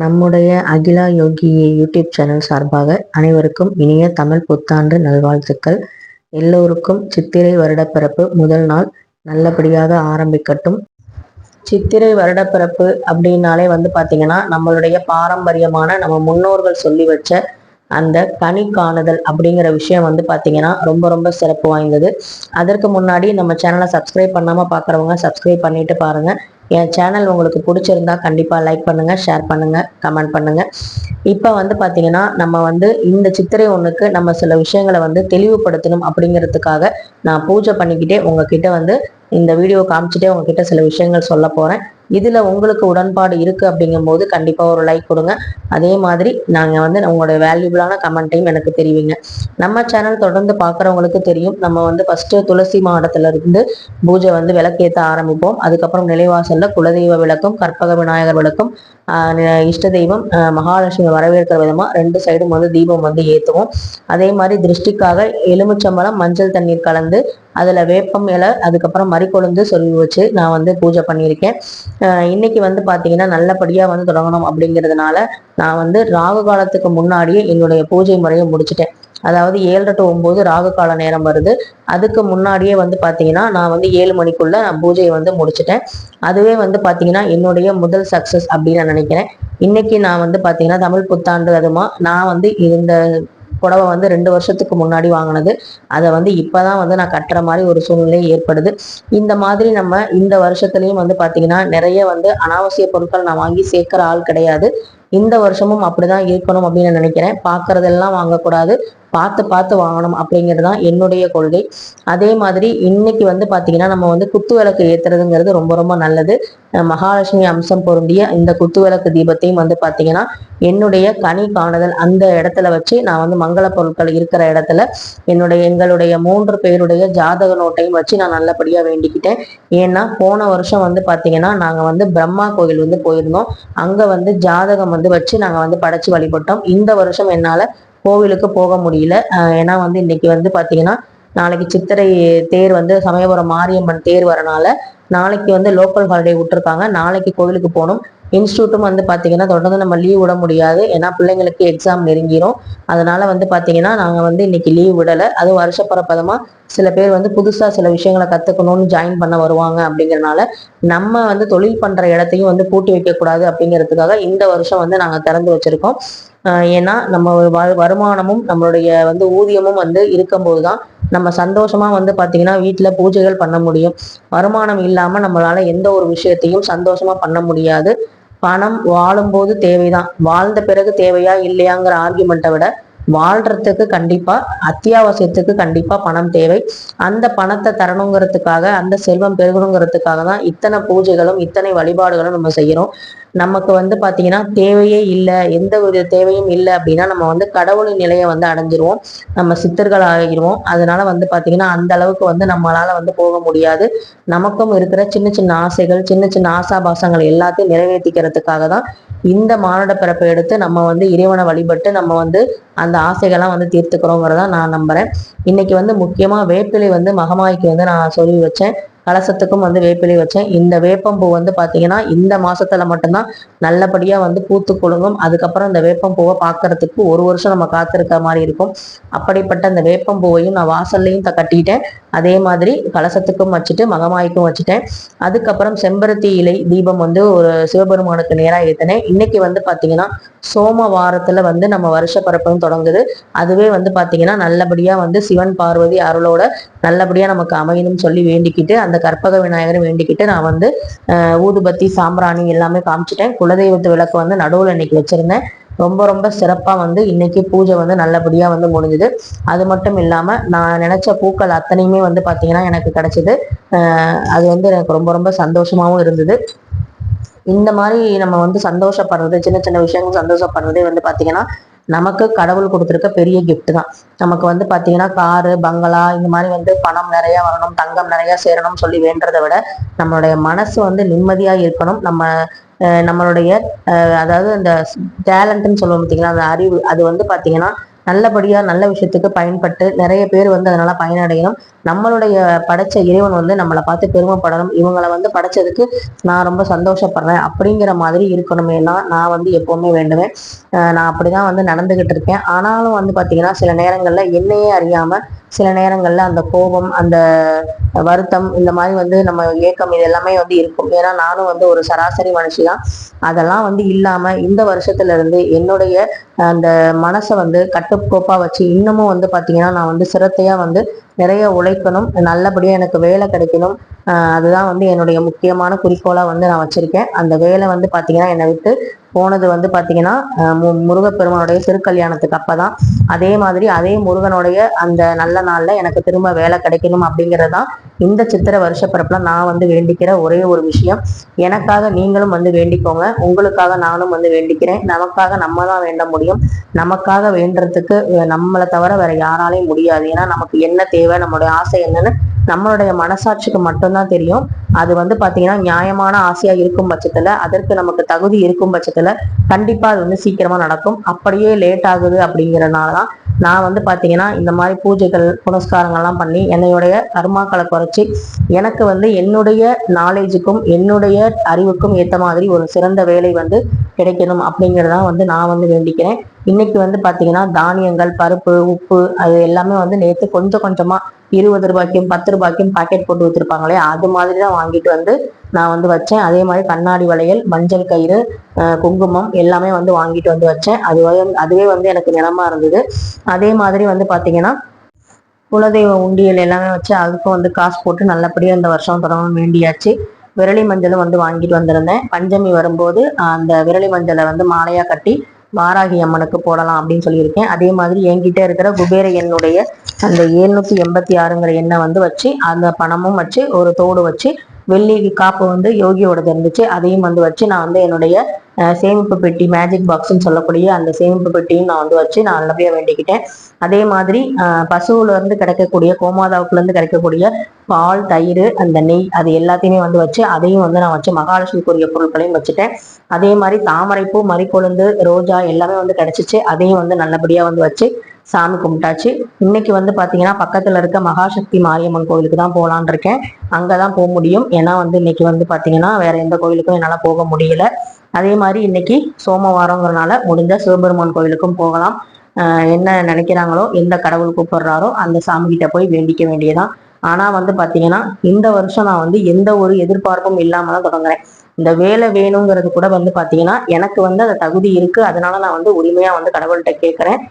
நம்முடைய அகிலா யோகி YouTube channel சார்பாக அனைவருக்கும் இனிய தமிழ் புத்தாண்டு நல்வாழ்த்துக்கள். எல்லோருக்கும் சித்திரை வருடப்பிறப்பு முதல் நாள் நல்லபடியாக ஆரம்பிக்கட்டும். சித்திரை வருடப்பிறப்பு அப்படின்னாலே பார்த்தீங்கன்னா நம்மளுடைய பாரம்பரியமான நம்ம முன்னோர்கள் சொல்லி வச்ச அந்த கனி காணுதல் அப்படிங்கிற விஷயம் பார்த்தீங்கன்னா ரொம்ப ரொம்ப சிறப்பு வாய்ந்தது. அதற்கு முன்னாடி நம்ம சேனலை சப்ஸ்கிரைப் பண்ணாமல் பார்க்குறவங்க சப்ஸ்கிரைப் பண்ணிட்டு பாருங்க. என் சேனல் உங்களுக்கு பிடிச்சிருந்தா கண்டிப்பாக லைக் பண்ணுங்க, ஷேர் பண்ணுங்க, கமெண்ட் பண்ணுங்க. இப்போ பார்த்தீங்கன்னா நம்ம இந்த சித்திரை ஒன்றுக்கு நம்ம சில விஷயங்களை தெளிவுபடுத்தணும் அப்படிங்கிறதுக்காக நான் பூஜை பண்ணிக்கிட்டே உங்ககிட்ட இந்த வீடியோ காமிச்சிட்டே உங்ககிட்ட சில விஷயங்கள் சொல்ல போறேன். இதுல உங்களுக்கு உடன்பாடு இருக்கு அப்படிங்கும் போது கண்டிப்பா ஒரு லைக் கொடுங்க. அதே மாதிரி நாங்க உங்களோட வேல்யூபிளான கமெண்ட்டையும் எனக்கு தெரிவிங்க. நம்ம சேனல் தொடர்ந்து பாக்குறவங்களுக்கு தெரியும், நம்ம ஃபர்ஸ்ட் துளசி மாடத்துல இருந்து பூஜை விளக்கேற்ற ஆரம்பிப்போம். அதுக்கப்புறம் நிலைவாசல்ல குலதெய்வ விளக்கும், கற்பக விநாயகர் விளக்கும், இஷ்ட தெய்வம் மகாலட்சுமி வரவேற்கிற விதமா ரெண்டு சைடும் தீபம் ஏற்றுவோம். அதே மாதிரி திருஷ்டிக்காக எலுமிச்சம்பழம் மஞ்சள் தண்ணீர் கலந்து அதுல வேப்பம் இலை அதுக்கப்புறம் மறிக்கொழுந்து சொல்லி வச்சு நான் பூஜை பண்ணியிருக்கேன். இன்னைக்கு பாத்தீங்கன்னா நல்லபடியா தொடங்கணும் அப்படிங்கிறதுனால நான் ராகு காலத்துக்கு முன்னாடியே என்னுடைய பூஜை முறையை முடிச்சுட்டேன். அதாவது 7:30 to 9 ராகு கால நேரம் வருது. அதுக்கு முன்னாடியே பாத்தீங்கன்னா நான் 7 மணிக்குள்ள நான் பூஜையை முடிச்சுட்டேன். அதுவே பாத்தீங்கன்னா என்னுடைய முதல் சக்சஸ் அப்படின்னு நான் நினைக்கிறேன். இன்னைக்கு நான் பாத்தீங்கன்னா தமிழ் புத்தாண்டு அதுமா நான் இந்த புடவை 2 வருஷத்துக்கு முன்னாடி வாங்கினது. அதை இப்பதான் நான் கட்டுற மாதிரி ஒரு சூழ்நிலை ஏற்படுது. இந்த மாதிரி நம்ம இந்த வருஷத்துலயும் பாத்தீங்கன்னா நிறைய அனாவசிய பொருட்கள் நான் வாங்கி சேர்க்கிற ஆள் கிடையாது. இந்த வருஷமும் அப்படிதான் இருக்கணும் அப்படின்னு நான் நினைக்கிறேன். பார்க்கறதெல்லாம் வாங்கக்கூடாது, பார்த்து பார்த்து வாங்கணும் அப்படிங்கிறது தான் என்னுடைய கொள்கை. அதே மாதிரி இன்னைக்கு பாத்தீங்கன்னா நம்ம குத்து விளக்கு ஏத்துறதுங்கிறது ரொம்ப ரொம்ப நல்லது. மகாலட்சுமி அம்சம் பொருந்திய இந்த குத்து விளக்கு தீபத்தையும் பாத்தீங்கன்னா என்னுடைய கனி காணுதல் அந்த இடத்துல வச்சு நான் மங்கள பொருட்கள் இருக்கிற இடத்துல எங்களுடைய 3 பேருடைய ஜாதக நோட்டையும் வச்சு நான் நல்லபடியா வேண்டிக்கிட்டேன். ஏன்னா போன வருஷம் பாத்தீங்கன்னா நாங்க பிரம்மா கோயில் போயிருந்தோம். அங்க ஜாதகம் வச்சு நாங்க படைச்சு வழிபட்டோம். இந்த வருஷம் என்னால கோவிலுக்கு போக முடியல. ஏன்னா இன்னைக்கு பாத்தீங்கன்னா நாளைக்கு சித்திரை தேர் சமயபுரம் மாரியம்மன் தேர் வரனால நாளைக்கு லோக்கல் ஹாலிடே விட்டுருக்காங்க. நாளைக்கு கோவிலுக்கு போகணும். இன்ஸ்டியூட்டும் பாத்தீங்கன்னா தொடர்ந்து நம்ம லீவ் விட முடியாது, ஏன்னா பிள்ளைங்களுக்கு எக்ஸாம் நெருங்கிரும். அதனால பாத்தீங்கன்னா நாங்க இன்னைக்கு லீவ் விடலை. அதுவும் வருஷப்பரப்பதமா சில பேர் புதுசா சில விஷயங்களை கத்துக்கணும்னு ஜாயின் பண்ண வருவாங்க. அப்படிங்கறதுனால நம்ம தொழில் பண்ற இடத்தையும் பூட்டி வைக்க கூடாது அப்படிங்கிறதுக்காக இந்த வருஷம் நாங்க திறந்து வச்சிருக்கோம். ஏன்னா நம்ம வருமானமும் நம்மளுடைய ஊதியமும் இருக்கும்போதுதான் நம்ம சந்தோஷமா பாத்தீங்கன்னா வீட்டுல பூஜைகள் பண்ண முடியும். வருமானம் இல்லாம நம்மளால எந்த ஒரு விஷயத்தையும் சந்தோஷமா பண்ண முடியாது. பணம் வாழும்போது தேவைதான், வாழ்ந்த பிறகு தேவையா இல்லையாங்கிற ஆர்குமெண்ட்டை விட வாழ்றதுக்கு கண்டிப்பா அத்தியாவசியத்துக்கு கண்டிப்பா பணம் தேவை. அந்த பணத்தை தரணுங்கிறதுக்காக, அந்த செல்வம் பெருகணுங்கிறதுக்காக தான் இத்தனை பூஜைகளும் இத்தனை வழிபாடுகளும் நம்ம செய்யறோம். நமக்கு பாத்தீங்கன்னா தேவையே இல்லை, எந்த ஒரு தேவையும் இல்லை அப்படின்னா நம்ம கடவுளின் நிலையை அடைஞ்சிருவோம், நம்ம சித்தர்கள் ஆகிருவோம். அதனால பாத்தீங்கன்னா அந்த அளவுக்கு நம்மளால போக முடியாது. நமக்கும் இருக்கிற சின்ன சின்ன ஆசைகள், சின்ன சின்ன ஆசாபாசங்கள் எல்லாத்தையும் நிறைவேற்றிக்கிறதுக்காக தான் இந்த மானுட பிறப்பை எடுத்து நம்ம இறைவனை வழிபட்டு நம்ம அந்த ஆசைகள்லாம் தீர்த்துக்கிறோங்கிறதா நான் நம்புறேன். இன்னைக்கு முக்கியமா வேப்பிலை மகமாய்க்கு நான் சொல்லி வச்சேன். கலசத்துக்கும் வேப்பிலை வச்சேன். இந்த வேப்பம்பூ பாத்தீங்கன்னா இந்த மாசத்துல மட்டும்தான் நல்லபடியா பூத்து குலுங்கும். அதுக்கப்புறம் இந்த வேப்பம்பூவை பார்க்கறதுக்கு ஒரு வருஷம் நம்ம காத்திருக்க மாதிரி இருக்கும். அப்படிப்பட்ட அந்த வேப்பம்பூவையும் நான் வாசல்லையும் கட்டிட்டேன். அதே மாதிரி கலசத்துக்கும் வச்சுட்டு மகமாய்க்கும் வச்சுட்டேன். அதுக்கப்புறம் செம்பருத்தி இலை தீபம் ஒரு சிவபெருமானுக்கு நேரா ஏத்தினேன். இன்னைக்கு பாத்தீங்கன்னா சோமவாரத்துல நம்ம வருஷ பரப்பும் தொடங்குது. அதுவே பாத்தீங்கன்னா நல்லபடியா சிவன் பார்வதி அருளோட நல்லபடியா நமக்கு அமையணும்னு சொல்லி வேண்டிக்கிட்டு அந்த கற்பக விநாயகரை வேண்டிக்கிட்டு நான் ஊதுபத்தி சாம்பிராணி எல்லாமே காமிச்சிட்டேன். குலதெய்வத்து விளக்கு நடுவுல இன்னைக்கு வச்சிருந்தேன். ரொம்ப ரொம்ப சிறப்பா இன்னைக்கு பூஜை நல்லபடியா முடிஞ்சுது. அது மட்டும் இல்லாம நான் நினைச்ச பூக்கள் அத்தனையுமே பாத்தீங்கன்னா எனக்கு கிடைச்சது. அது எனக்கு ரொம்ப ரொம்ப சந்தோஷமாவும் இருந்தது. இந்த மாதிரி நம்ம சந்தோஷப்படுறது, சின்ன சின்ன விஷயங்கள் சந்தோஷப்படுறதே பாத்தீங்கன்னா நமக்கு கடவுள் கொடுத்துருக்க பெரிய கிஃப்ட் தான். நமக்கு பாத்தீங்கன்னா காரு பங்களா இந்த மாதிரி பணம் நிறைய வரணும், தங்கம் நிறைய சேரணும்னு சொல்லி வேண்டதை விட நம்மளுடைய மனசு நிம்மதியா இருக்கணும். நம்மளுடைய அதாவது இந்த டேலண்ட்னு சொல்லுவோம் பார்த்தீங்களா, அந்த அறிவு, அது பாத்தீங்கன்னா நல்லபடியா நல்ல விஷயத்துக்கு பயன்பட்டு நிறைய பேர் வந்து அதனால பயனடையணும். நம்மளுடைய படைச்ச இறைவன் வந்து நம்மளை பார்த்து பெருமைப்படணும். இவங்களை வந்து படைச்சதுக்கு நான் ரொம்ப சந்தோஷப்படுறேன் அப்படிங்கிற மாதிரி இருக்கணுமே நான் வந்து எப்பவுமே வேண்டுவேன். நான் அப்படிதான் வந்து நடந்துகிட்டு இருக்கேன். ஆனாலும் வந்து பாத்தீங்கன்னா சில நேரங்கள்ல என்னையே அறியாம சில நேரங்கள்ல அந்த கோபம், அந்த வருத்தம், இந்த மாதிரி வந்து நம்ம ஏக்கம் இது எல்லாமே வந்து இருக்கும். ஏன்னா நானும் வந்து ஒரு சராசரி மனுஷிதான். அதெல்லாம் வந்து இல்லாம இந்த வருஷத்துல இருந்து என்னுடைய அந்த மனசை வந்து கட்டுக்கோப்பா வச்சு இன்னமும் வந்து பாத்தீங்கன்னா நான் வந்து சிரத்தையா வந்து நிறைய உழைக்கணும். நல்லபடியா எனக்கு வேலை கிடைக்கணும். அதுதான் வந்து என்னுடைய முக்கியமான குறிக்கோளா வந்து நான் வச்சிருக்கேன். அந்த வேலை வந்து பாத்தீங்கன்னா என்னை விட்டு போனது வந்து பாத்தீங்கன்னா முருகப்பெருமானுடைய திருக்கல்யாணத்துக்கு அப்பதான். அதே மாதிரி அதே முருகனுடைய அந்த நல்ல நாள்ல எனக்கு திரும்ப வேலை கிடைக்கணும் அப்படிங்கறதுதான் இந்த சித்திரை வருஷ பிறப்புல நான் வந்து வேண்டிக்கிற ஒரே ஒரு விஷயம். எனக்காக நீங்களும் வந்து வேண்டிக்கோங்க. உங்களுக்காக நானும் வந்து வேண்டிக்கிறேன். நமக்காக நம்ம தான் வேண்ட முடியும். நமக்காக வேண்டுறதுக்கு நம்மளை தவிர வேற யாராலையும் முடியாது. ஏன்னா நமக்கு என்ன தேவை, நம்மளுடைய ஆசை என்னன்னு நம்மளுடைய மனசாட்சிக்கு மட்டும்தான் தெரியும். அது வந்து பாத்தீங்கன்னா நியாயமான ஆசையா இருக்கும் பட்சத்துல, அதற்கு நமக்கு தகுதி இருக்கும் பட்சத்துல கண்டிப்பா அது வந்து சீக்கிரமா நடக்கும். அப்படியே லேட் ஆகுது அப்படிங்கறதுனாலதான் நான் வந்து பாத்தீங்கன்னா இந்த மாதிரி பூஜைகள் புனஸ்காரங்கள்லாம் பண்ணி என்னுடைய கர்மாக்களை குறைச்சி எனக்கு வந்து என்னுடைய நாலேஜுக்கும் என்னுடைய அறிவுக்கும் ஏத்த மாதிரி ஒரு சிறந்த வேலை வந்து கிடைக்கணும் அப்படிங்கறதான் வந்து நான் வந்து வேண்டிக்கிறேன். இன்னைக்கு வந்து பாத்தீங்கன்னா தானியங்கள், பருப்பு, உப்பு அது எல்லாமே வந்து நேற்று கொஞ்சம் கொஞ்சமா 20 ரூபாய்க்கும் 10 ரூபாய்க்கும் பாக்கெட் போட்டு வச்சிருப்பாங்களே அது மாதிரிதான் வாங்கிட்டு வந்து நான் வந்து வச்சேன். அதே மாதிரி கண்ணாடி வளையல், மஞ்சள் கயிறு, குங்குமம் எல்லாமே வந்து வாங்கிட்டு வந்து வச்சேன். அதுவே வந்து எனக்கு நிலமா இருந்தது. அதே மாதிரி வந்து பாத்தீங்கன்னா குலதெய்வ உண்டியல் எல்லாமே வச்சு அதுக்கும் வந்து காசு போட்டு நல்லபடியா இந்த வருஷம் தொடங்கணும் வேண்டியாச்சு. விரலி மஞ்சளும் வந்து வாங்கிட்டு வந்திருந்தேன். பஞ்சமி வரும்போது அந்த விரலி மஞ்சளை வந்து மாலையா கட்டி வாராகி அம்மனுக்கு போடலாம் அப்படின்னு சொல்லியிருக்கேன். அதே மாதிரி என்கிட்ட இருக்கிற குபேர எண்ணுடைய அந்த 786ங்கிற எண்ணை வந்து வச்சு அந்த பணமும் வச்சு ஒரு தோடு வச்சு வெள்ளி காப்பு வந்து யோகியோட இருந்துச்சு. அதையும் வந்து வச்சு நான் வந்து என்னுடைய சேமிப்பு பெட்டி, மேஜிக் பாக்ஸ்ன்னு சொல்லக்கூடிய அந்த சேமிப்பு பெட்டியும் நான் வந்து வச்சு நான் நல்லபடியா வேண்டிக்கிட்டேன். அதே மாதிரி பசுவுல இருந்து கிடைக்கக்கூடிய கோமாதாவுக்குல இருந்து கிடைக்கக்கூடிய பால், தயிர், அந்த நெய் அது எல்லாத்தையுமே வந்து வச்சு அதையும் வந்து நான் வச்சு மகாலட்சுமிக்குரிய பொருட்களையும் வச்சுட்டேன். அதே மாதிரி தாமரைப்பூ, மறிக்கொழுந்து, ரோஜா எல்லாமே வந்து கிடைச்சிச்சு. அதையும் வந்து நல்லபடியா வந்து வச்சு சாமி கும்பிட்டாச்சு. இன்னைக்கு வந்து பாத்தீங்கன்னா பக்கத்துல இருக்க மகாசக்தி மாரியம்மன் கோவிலுக்கு தான் போகலான் இருக்கேன். அங்கதான் போக முடியும். ஏன்னா வந்து இன்னைக்கு வந்து பாத்தீங்கன்னா வேற எந்த கோவிலுக்கும் என்னால போக முடியல. அதே மாதிரி இன்னைக்கு சோமவாரங்கிறனால முடிஞ்ச சிவபெருமான் கோவிலுக்கும் போகலாம். என்ன நினைக்கிறாங்களோ, எந்த கடவுள் கூப்பிடுறாரோ அந்த சாமி கிட்ட போய் வேண்டிக்க வேண்டியதான். ஆனா வந்து பாத்தீங்கன்னா இந்த வருஷம் நான் வந்து எந்த ஒரு எதிர்பார்ப்பும் இல்லாம தான் தொடங்குறேன். இந்த வேலை வேணுங்கிறது கூட வந்து பாத்தீங்கன்னா எனக்கு வந்து அந்த தகுதி இருக்கு. அதனால நான் வந்து உரிமையா வந்து கடவுள்கிட்ட கேட்கிறேன்.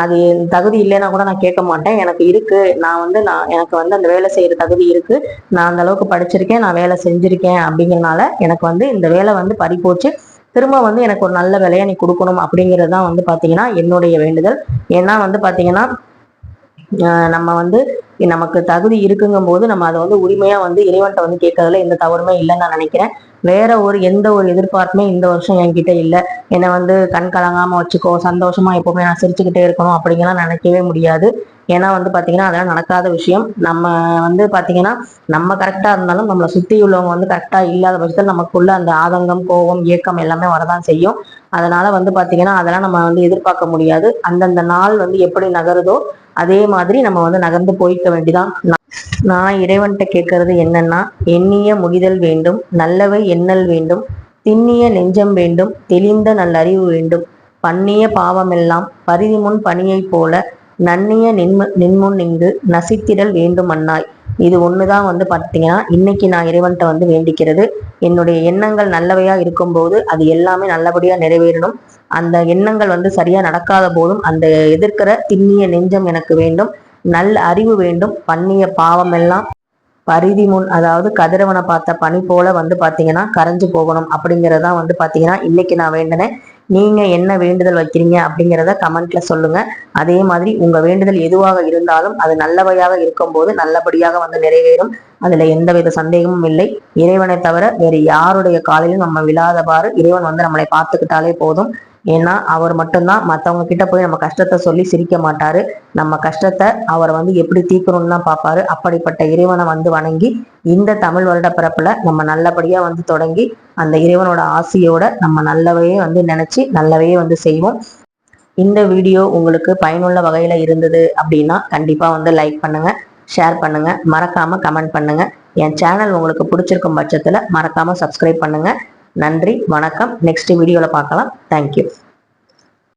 அது தகுதி இல்லைன்னா கூட நான் கேட்க மாட்டேன். எனக்கு இருக்கு, நான் எனக்கு வந்து அந்த வேலை செய்யற தகுதி இருக்கு, நான் அந்த அளவுக்கு படிச்சிருக்கேன், நான் வேலை செஞ்சிருக்கேன் அப்படிங்கறனால எனக்கு வந்து இந்த வேலை வந்து பறிப்போச்சு. திரும்ப வந்து எனக்கு ஒரு நல்ல வேலையை நீ கொடுக்கணும் அப்படிங்கிறது தான் வந்து பாத்தீங்கன்னா என்னுடைய வேண்டுதல். ஏன்னா வந்து பாத்தீங்கன்னா நம்ம வந்து நமக்கு தகுதி இருக்குங்கும் போது நம்ம அதை வந்து உரிமையா வந்து இறைவன்ட்ட வந்து கேட்கறதுல எந்த தவறுமே இல்லைன்னு நான் நினைக்கிறேன். வேற எந்த ஒரு எதிர்பார்ப்புமே இந்த வருஷம் என்கிட்ட இல்லை. என்னை வந்து கண் கலங்காம வச்சுக்கோ, சந்தோஷமா எப்பவுமே நான் சிரிச்சுக்கிட்டே இருக்கணும் அப்படிங்கலாம் நினைக்கவே முடியாது. ஏன்னா வந்து பாத்தீங்கன்னா அதெல்லாம் நடக்காத விஷயம். நம்ம வந்து பாத்தீங்கன்னா நம்ம கரெக்டா இருந்தாலும் நம்மளை சுத்தி உள்ளவங்க வந்து கரெக்டா இல்லாத பட்சத்தில் நமக்குள்ள அந்த ஆதங்கம், கோபம், ஏக்கம் எல்லாமே வரதான் செய்யும். அதனால வந்து பாத்தீங்கன்னா அதெல்லாம் நம்ம வந்து எதிர்பார்க்க முடியாது. அந்தந்த நாள் வந்து எப்படி நகருதோ அதே மாதிரி நம்ம வந்து நகர்ந்து போய்க்க வேண்டிதான். நான் இறைவன்கிட்ட கேட்கறது என்னன்னா, எண்ணிய முடிதல் வேண்டும், நல்லவை எண்ணல் வேண்டும், திண்ணிய நெஞ்சம் வேண்டும், தெளிந்த நல்லறிவு வேண்டும், பண்ணிய பாவமெல்லாம் பரிதி முன் பணியை போல நன்னிய நின்முன் இங்கு நசித்திடல் வேண்டும் அண்ணாய். இது ஒண்ணுதான் வந்து பாத்தீங்கன்னா இன்னைக்கு நான் இறைவன்கிட்ட வந்து வேண்டிக்கிறது. என்னுடைய எண்ணங்கள் நல்லவையா இருக்கும்போது அது எல்லாமே நல்லபடியா நிறைவேறணும். அந்த எண்ணங்கள் வந்து சரியா நடக்காத போதும் அந்த எதிர்க்கிற திண்ணிய நெஞ்சம் எனக்கு வேண்டும், நல்ல அறிவு வேண்டும், பண்ணிய பாவம் எல்லாம் பரிதி முன், அதாவது கதிரவனை பார்த்த பனி போல வந்து பாத்தீங்கன்னா கரைஞ்சு போகணும் அப்படிங்கறதா வந்து பாத்தீங்கன்னா இன்னைக்கு நான் வேண்டினேன். நீங்க என்ன வேண்டுதல் வைக்கிறீங்க அப்படிங்கிறத கமெண்ட்ல சொல்லுங்க. அதே மாதிரி உங்க வேண்டுதல் எதுவாக இருந்தாலும் அது நல்லவையாக இருக்கும் போது நல்லபடியாக வந்து நிறைவேறும். அதுல எந்தவித சந்தேகமும் இல்லை. இறைவனை தவிர வேறு யாருடைய காலையும் நம்ம விழாதவாறு இறைவன் வந்து நம்மளை பார்த்துக்கிட்டாலே போதும். ஏன்னா அவர் மட்டும்தான். மற்றவங்க கிட்ட போய் நம்ம கஷ்டத்தை சொல்லி சிரிக்க மாட்டாரு. நம்ம கஷ்டத்தை அவர் வந்து எப்படி தீர்க்கணும்னு தான் பார்ப்பாரு. அப்படிப்பட்ட இறைவனை வந்து வணங்கி இந்த தமிழ் வருட பிறப்புல நம்ம நல்லபடியா வந்து தொடங்கி அந்த இறைவனோட ஆசியோட நம்ம நல்லவையே வந்து நினைச்சு நல்லவையே வந்து செய்வோம். இந்த வீடியோ உங்களுக்கு பயனுள்ள வகையில இருந்தது அப்படின்னா கண்டிப்பா வந்து லைக் பண்ணுங்க, ஷேர் பண்ணுங்க, மறக்காம கமெண்ட் பண்ணுங்க. என் சேனல் உங்களுக்கு பிடிச்சிருக்கும் பட்சத்துல மறக்காம சப்ஸ்கிரைப் பண்ணுங்க. நன்றி, வணக்கம். நெக்ஸ்ட் வீடியோல பார்க்கலாம். தேங்க்யூ.